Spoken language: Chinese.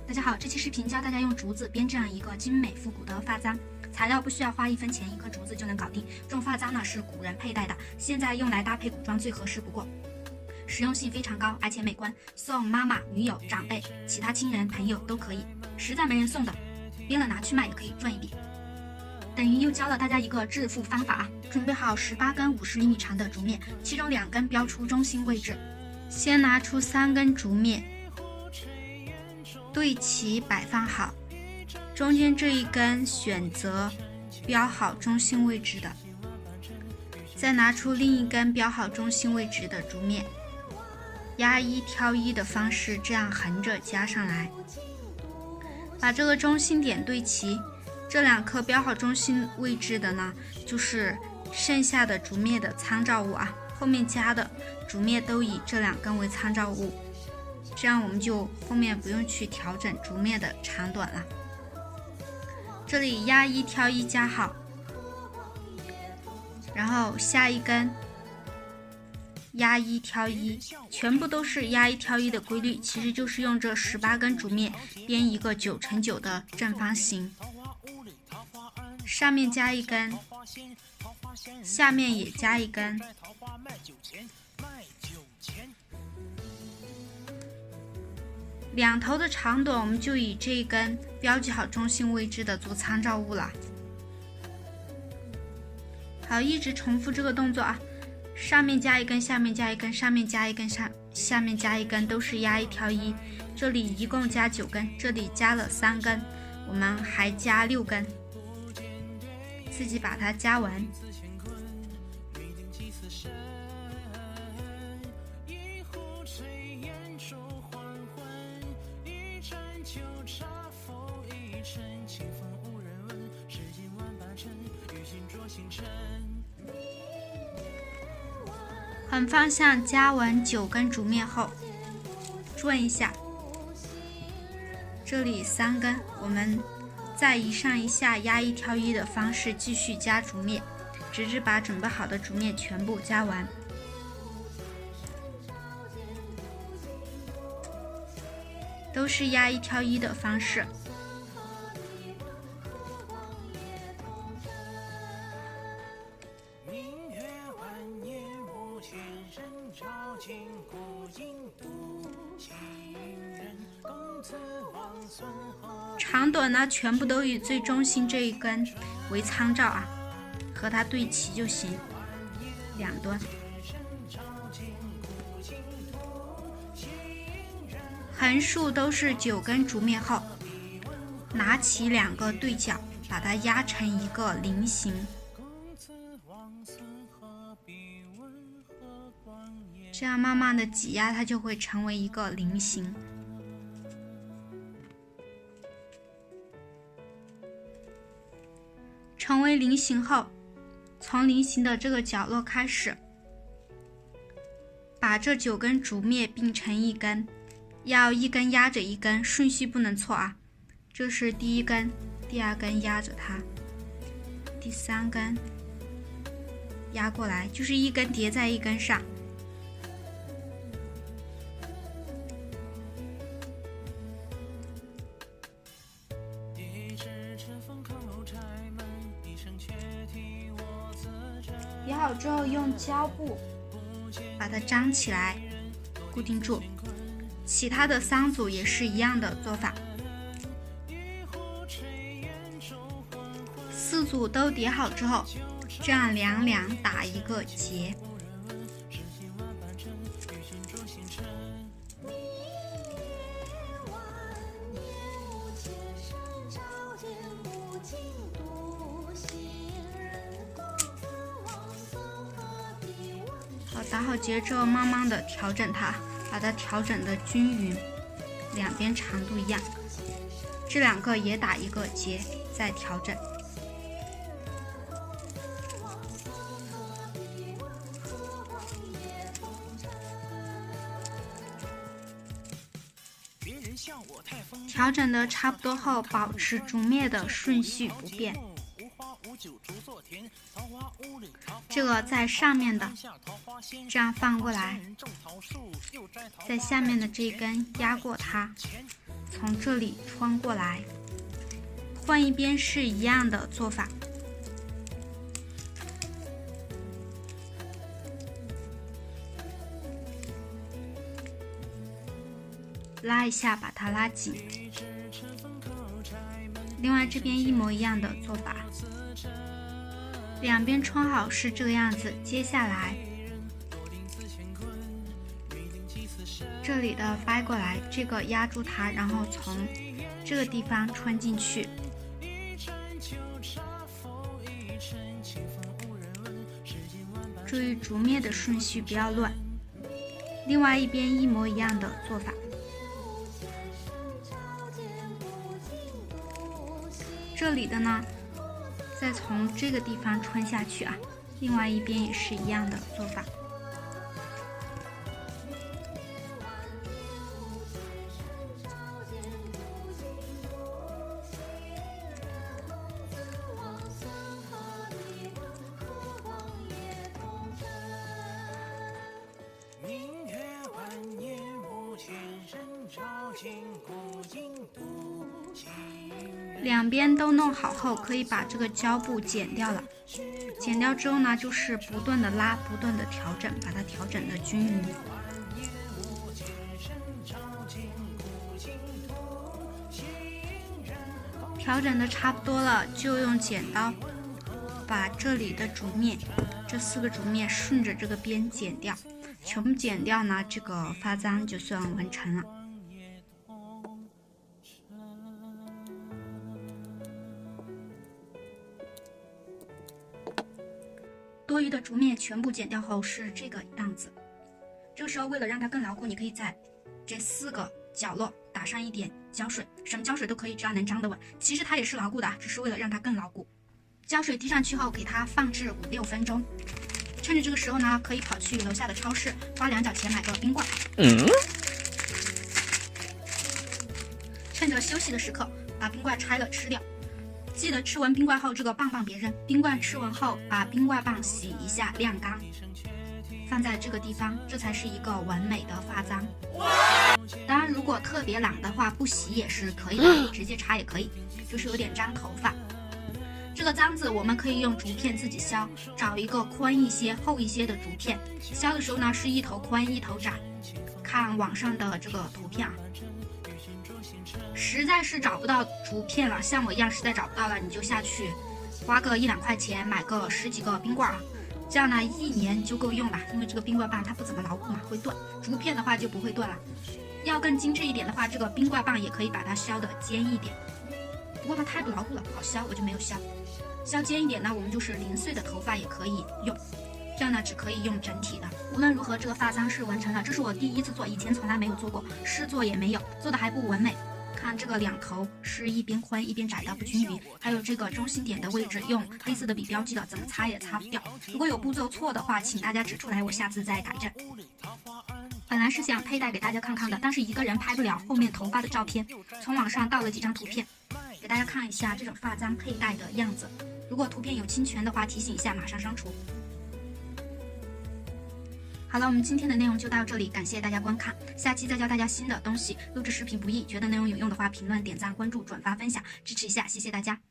大家好，这期视频教大家用竹子编这样一个精美复古的发簪，材料不需要花1分钱，一颗竹子就能搞定。这种发簪呢是古人佩戴的，现在用来搭配古装最合适不过，实用性非常高，而且美观，送妈妈、女友、长辈、其他亲人、朋友都可以。实在没人送的，编了拿去卖也可以赚一笔。等于又教了大家一个致富方法啊！准备好18根50厘米长的竹篾，其中2根标出中心位置，先拿出3根竹篾，对齐摆放好，中间这一根选择标好中心位置的，再拿出另一根标好中心位置的竹篾，压1挑1的方式，这样横着加上来，把这个中心点对齐。这2颗标好中心位置的呢，就是剩下的竹篾的参照物啊，后面加的竹篾都以这2根为参照物，这样我们就后面不用去调整竹篾的长短了。这里压1挑1加好，然后下一根压1挑1，全部都是压1挑1的规律，其实就是用这18根竹篾编一个9乘9的正方形，上面加1根，下面也加1根，两头的长短我们就以这一根标记好中心位置的做参照物了。好，一直重复这个动作啊，上面加1根，下面加1根，上面加1根，下面加1根，都是压1挑1。这里一共加9根，这里加了3根，我们还加6根，自己把它加完。横方向加完9根竹篾后，转一下，这里3根，我们再一上一下压1挑1的方式继续加竹篾，直至把准备好的竹篾全部加完。都是压1挑1的方式。长短呢，全部都以最中心这一根为参照啊，和它对齐就行，两端。横竖都是9根竹篾后，拿起2个对角，把它压成一个菱形。这样慢慢的挤压，它就会成为一个菱形。成为菱形后，从菱形的这个角落开始，把这9根竹篾并成一根，要一根压着一根，顺序不能错啊。这是第1根，第2根压着它，第3根压过来，就是一根叠在一根上。叠好之后，用胶布把它粘起来，固定住。其他的3组也是一样的做法。4组都叠好之后，这样两打一个结。好，打好结之后，慢慢的调整它，把它调整的均匀，两边长度一样。这2个也打一个结，再调整。调整的差不多后，保持竹篾的顺序不变。这个在上面的，这样放过来，在下面的这一根压过它，从这里穿过来，换一边是一样的做法。拉一下，把它拉紧。另外这边一模一样的做法，两边穿好是这个样子。接下来这里的掰过来，这个压住它，然后从这个地方穿进去。注意竹篾的顺序不要乱。另外一边一模一样的做法。这里的呢，再从这个地方穿下去啊，另外一边也是一样的做法。两边都弄好后，可以把这个胶布剪掉了。剪掉之后呢，就是不断的拉，不断的调整，把它调整的均匀。调整的差不多了，就用剪刀把这里的竹篾，这4个竹篾顺着这个边剪掉，全部剪掉呢，这个发簪就算完成了。多余的竹篾全部剪掉后是这个样子。这个时候为了让它更牢固，你可以在这4个角落打上一点胶水，什么胶水都可以，只要能张得稳。其实它也是牢固的，只是为了让它更牢固。胶水滴上去后，给它放置5-6分钟。趁着这个时候呢，可以跑去楼下的超市，花2角钱买个冰棍。趁着休息的时刻，把冰棍拆了吃掉。记得吃完冰棍后，这个棒棒别扔。冰棍吃完后，把冰棍棒洗一下，晾干，放在这个地方，这才是一个完美的发簪。当然，如果特别懒的话，不洗也是可以的，直接插也可以，就是有点粘头发。这个簪子我们可以用竹片自己削，找一个宽一些、厚一些的竹片。削的时候呢，是一头宽一头窄，看网上的这个图片啊。实在是找不到竹片了，像我一样实在找不到了，你就下去花个1-2块钱买个10几个冰棍啊，这样呢1年就够用了。因为这个冰棍棒它不怎么牢固嘛，会断，竹片的话就不会断了。要更精致一点的话，这个冰棍棒也可以把它削的尖一点，不过它太不牢固了，不好削，我就没有削。削尖一点呢，我们就是零碎的头发也可以用，这样呢只可以用整体的。无论如何，这个发簪是完成了，这是我第1次做，以前从来没有做过，试做也没有，做的还不完美。看这个2头是一边宽一边窄的不均匀，还有这个中心点的位置用黑色的笔标记了，怎么擦也擦不掉。如果有步骤错的话，请大家指出来，我下次再改正。本来是想佩戴给大家看看的，但是一个人拍不了后面头发的照片，从网上盗了几张图片，给大家看一下这种发簪佩戴的样子。如果图片有侵权的话，提醒一下，马上删除。好了，我们今天的内容就到这里，感谢大家观看，下期再教大家新的东西。录制视频不易，觉得内容有用的话，评论、点赞、关注、转发、分享，支持一下，谢谢大家。